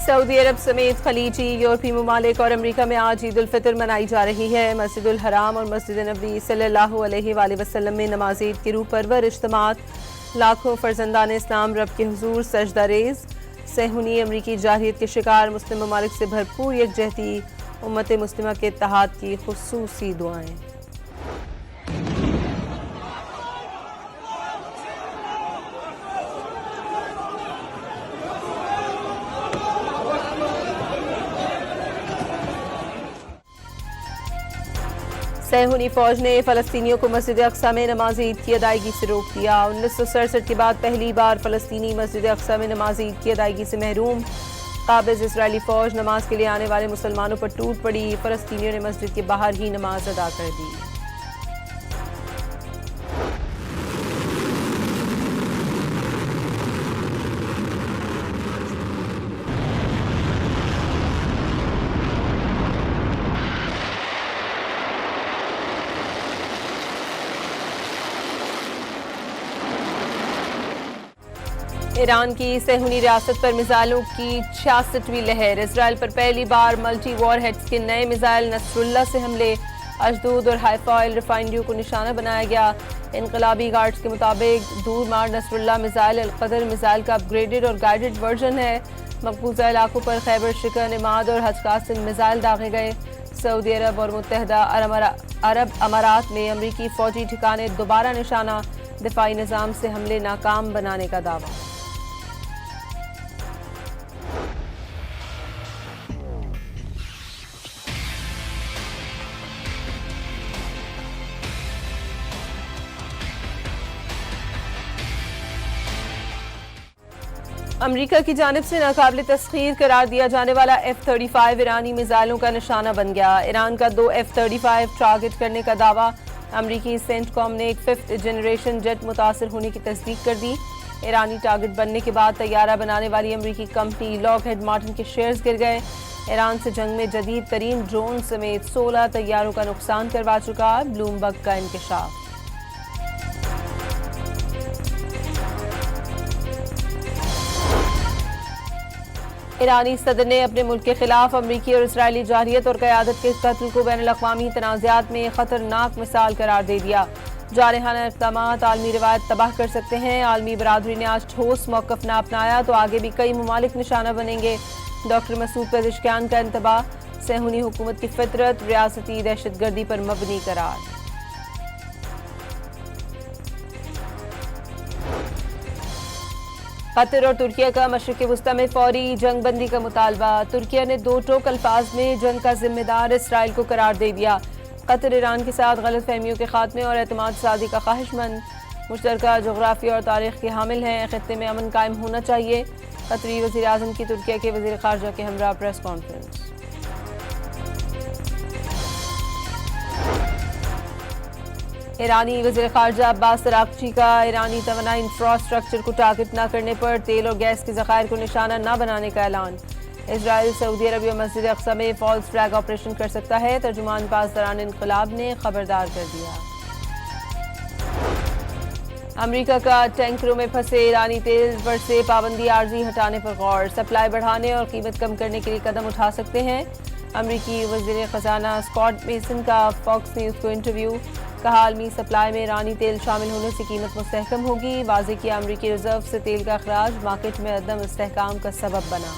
Saudi अरब समेत खलीजी, यूरोपीय ममालिक और अमरीका में आज ईद उल फितर मनाई जा रही है। मस्जिद उल हराम और मस्जिद नबी सल्लल्लाहु अलैहि वसल्लम में नमाज ईद की रूह परवर इज्तिमात, लाखों फर्जंदान इस्लाम रब के हुजूर सजदा रेज। सहूनी अमरीकी जारहियत के शिकार मुस्लिम ममालिक से भरपूर यकजहती, उम्मत मुस्लिमा के इत्तेहाद की खुसूसी दुआएं। सहूनी फौज ने फलस्तीनियों को मस्जिद अक्सा में नमाज ईद की अदायगी से रोक दिया। 1967 के बाद पहली बार फलस्तीनी मस्जिद अक्सा में नमाज ईद की अदायगी से महरूम। काबिज इजरायली फौज नमाज के लिए आने वाले मुसलमानों पर टूट पड़ी। फलस्तीनियों ने मस्जिद के बाहर ही नमाज अदा कर दी। ईरान की सहूनी रियासत पर मिसाइलों की 66वीं लहर। इसराइल पर पहली बार मल्टी वॉर हेड्स के नए मिसाइल नसरुल्ला से हमले। अशदूद और हाइफा ऑयल रिफाइनरियों को निशाना बनाया गया। इनकलाबी गार्ड्स के मुताबिक दूर मार नसरुल्ला मिसाइल अल-कदर मिसाइल का अपग्रेडेड और गाइडेड वर्जन है। मकबूजा इलाकों पर खैबर शिकर, निमाद और हजकासिम मिसाइल दागे गए। सऊदी अरब और मुत्तहदा अरब अमारात में अमरीकी फौजी ठिकाने दोबारा निशाना। दिफाई निज़ाम से हमले नाकाम बनाने का दावा। अमरीका की जानिब से नाकाबिल तस्खीर करार दिया जाने वाला F-35 ईरानी मिसाइलों का निशाना बन गया। ईरान का 2 F-35 टारगेट करने का दावा। अमरीकी सेंटकॉम ने एक 5th जनरेशन जेट मुतासर होने की तस्दीक कर दी। ईरानी टारगेट बनने के बाद तैयारा बनाने वाली अमरीकी कंपनी लॉकहीड मार्टिन के शेयर्स गिर गए। ईरान से जंग में जदीद तरीन ड्रोन समेत 16 तैयारों का नुकसान करवा चुका। ब्लूमबर्ग का इंकशाफ। ईरानी सदर ने अपने मुल्क के खिलाफ अमरीकी और इसराइली जारहियत और क़यादत के कत्ल को बैन अल-अक़वामी तनाज़ात में खतरनाक मिसाल करार दे दिया। जारहाना इक़दामात आलमी रिवायत तबाह कर सकते हैं। आलमी बरादरी ने आज ठोस मौक़िफ़ न अपनाया तो आगे भी कई ममालिक निशाना बनेंगे। डॉक्टर मसूद पेज़ेश्कियान का इंतबाह। सहूनी हुकूमत की फितरत रियासती दहशतगर्दी पर मबनी करार। कतर और तुर्किया का मशरिक़ वुस्ता में फौरी जंग बंदी का मुतालबा। तुर्किया ने 2 टोक अल्फाज में जंग का जिम्मेदार इसराइल को करार दे दिया। कतर ईरान के साथ गलत फहमियों के खात्मे और एतमाद सादी का ख्वाहिशमंद, मुश्तरका जोग्राफी और तारीख के हामिल हैं। खित्ते में अमन कायम होना चाहिए। कतरी वज़ीर आज़म की तुर्किया के वज़ीर ख़ारजा के हमरा प्रेस कॉन्फ्रेंस। ईरानी वज़ीर ख़ारजा अब्बास अराग़ची का ईरानी तवानाई इंफ्रास्ट्रक्चर को टारगेट न करने पर तेल और गैस के ज़खायर को निशाना न बनाने का ऐलान। इजराइल सऊदी अरब या मस्जिद अक्सा में फॉल्स फ्लैग ऑपरेशन कर सकता है। तर्जुमान पासदारान इनक़लाब ने खबरदार कर दिया। अमरीका का टैंकरों में फंसे ईरानी तेल पर से पाबंदी आर्जी हटाने पर गौर। सप्लाई बढ़ाने और कीमत कम करने के लिए कदम उठा सकते हैं। अमरीकी वज़ीर ख़जाना स्कॉट मेसन का फॉक्स न्यूज़ को इंटरव्यू। कहा आलमी सप्लाई में ईरानी तेल शामिल होने से कीमत मुस्तहकम होगी। वाज़े किया अमरीकी रिजर्व से तेल का अखराज मार्केट में अदम इस्तेहकाम का सबब बना।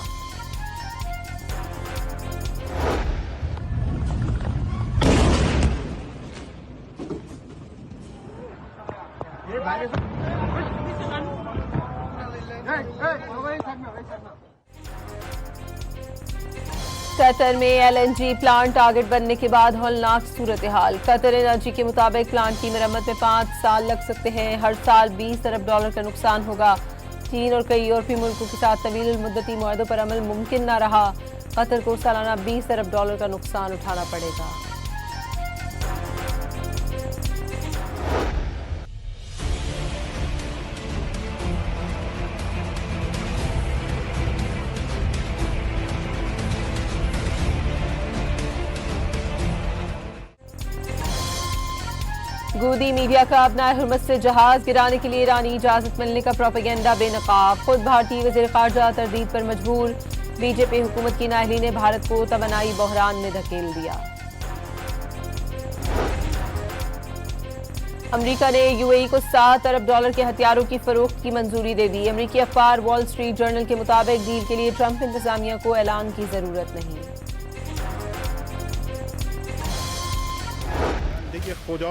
कतर में LNG प्लांट टारगेट बनने के बाद हौलनाक सूरत हाल। कतर एनर्जी के मुताबिक प्लांट की मरम्मत में 5 साल लग सकते हैं। हर साल $20 अरब का नुकसान होगा। चीन और कई यूरोपीय मुल्कों के साथ तवील मुद्दती मुआहदों पर अमल मुमकिन न रहा। कतर को सालाना $20 अरब का नुकसान उठाना पड़ेगा। गूदी मीडिया का अपना हुर्मत से जहाज गिराने के लिए ईरानी इजाजत मिलने का प्रोपेगेंडा बेनकाब। खुद भारतीय वज़ीर ख़ारजा तरदीद पर मजबूर। बीजेपी हुकूमत की नाअहली ने भारत को तवानाई बहरान में धकेल दिया। अमेरिका ने यूएई को $7 अरब के हथियारों की फरोख्त की मंजूरी दे दी। अमेरिकी अखबार वॉल स्ट्रीट जर्नल के मुताबिक डील के लिए ट्रंप इंतजामिया को ऐलान की जरूरत नहीं। खुदा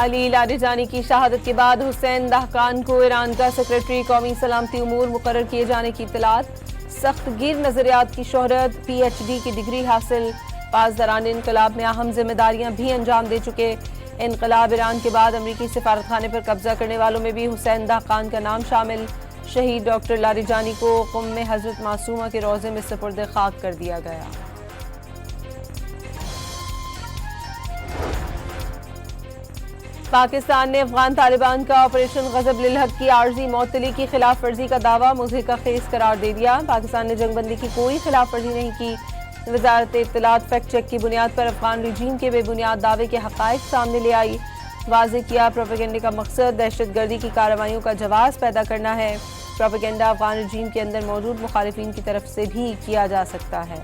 अली लारिजानी की शहादत के बाद हुसैन दहकान को ईरान का सेक्रेटरी कौमी सलामती उमूर मुकर्रर किए जाने की इत्तलात। सख्त गिर नजरियात की शोहरत, PhD की डिग्री हासिल, पासदारान इनकलाब में अहम जिम्मेदारियां भी अंजाम दे चुके। इनकलाब ईरान के बाद अमरीकी सिफारतखाने पर कब्जा करने वालों में भी हुसैन दहकान का नाम शामिल। शहीद डॉक्टर लारिजानी को क़ुम में हजरत मासूमा के रोज़े में सुपुर्द खाक कर दिया गया। पाकिस्तान ने अफगान तालिबान का ऑपरेशन गजब लिल हक की आर्जी मौतली की खिलाफ वर्जी का दावा मुज़हिका खेज करार दे दिया। पाकिस्तान ने जंगबंदी की कोई खिलाफ वर्जी नहीं की। वजारत इत्तलात फैक्ट चेक की बुनियाद पर अफगान रजीम के बेबुनियाद दावे के हक़ाइक़ सामने ले आई। वाज़ेह किया, प्रोपेगेंडे का मकसद दहशतगर्दी की कार्रवाइयों का जवाब पैदा करना है। प्रोपेगेंडा अफगान रजीम के अंदर मौजूद मुखालिफिन की तरफ से भी किया जा सकता है।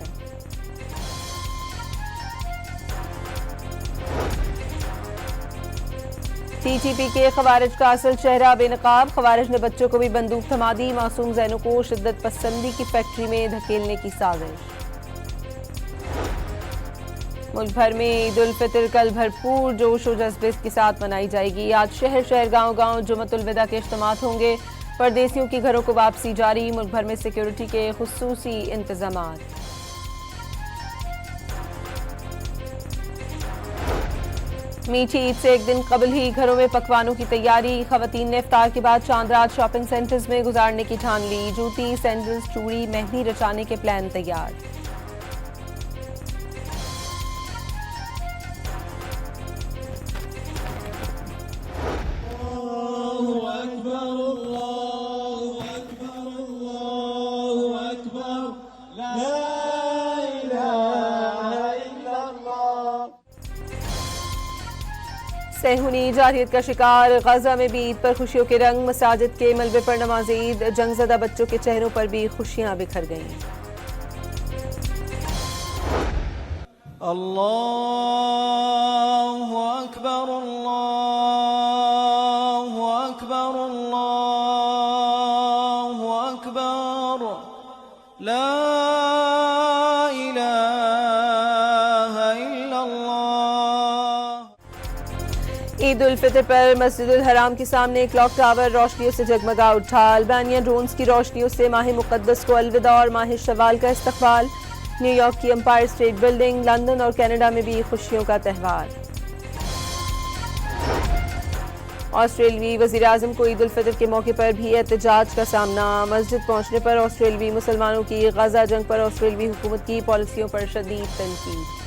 TTP के खवारिज का असल चेहरा बेनकाब। खवारिज ने बच्चों को भी बंदूक थमा दी। मासूम जैनों को शिद्दत पसंदी की फैक्ट्री में धकेलने की साजिश। मुल्क भर में ईद उल फितर कल भरपूर जोश और जज्बे के साथ मनाई जाएगी। आज शहर शहर गांव गांव जुमतुल विदा के इज्तिमात होंगे। परदेसियों की घरों को वापसी जारी। मुल्क भर में सिक्योरिटी के खुसूसी इंतजामात। मीठी ईद से एक दिन कबल ही घरों में पकवानों की तैयारी। खवातीन ने इफ्तार के बाद चांद रात शॉपिंग सेंटर्स में गुजारने की ठान ली। जूती, सैंडल्स, चूड़ी, मेहंदी रचाने के प्लान तैयार। सेहूनी जारहियत का शिकार। गजा में भी ईद पर खुशियों के रंग। मसाजिद के मलबे पर नमाज ईद। जंगजदा बच्चों के चेहरों पर भी खुशियां बिखर गईं। अल्लाहु अकबर, अल्लाहु अकबर, अल्लाहु अकबर, ला ईद उल फितर पर मस्जिदुल हराम के सामने क्लॉक टावर रोशनियों से जगमगा उठा। अल्बानिया ड्रोन्स की रोशनियों से माह मुक़द्दस को अलविदा और माह शवाल का इस्तक़बाल। न्यूयॉर्क की एम्पायर स्टेट बिल्डिंग, लंदन और कनाडा में भी खुशियों का त्यौहार। ऑस्ट्रेलियाई वज़ीर आज़म को ईद उल फितर के मौके पर भी एहतजाज का सामना। मस्जिद पहुंचने पर ऑस्ट्रेलियाई मुसलमानों की गजा जंग पर ऑस्ट्रेलियाई हुकूमत की पॉलिसियों पर शदीद तनकीद।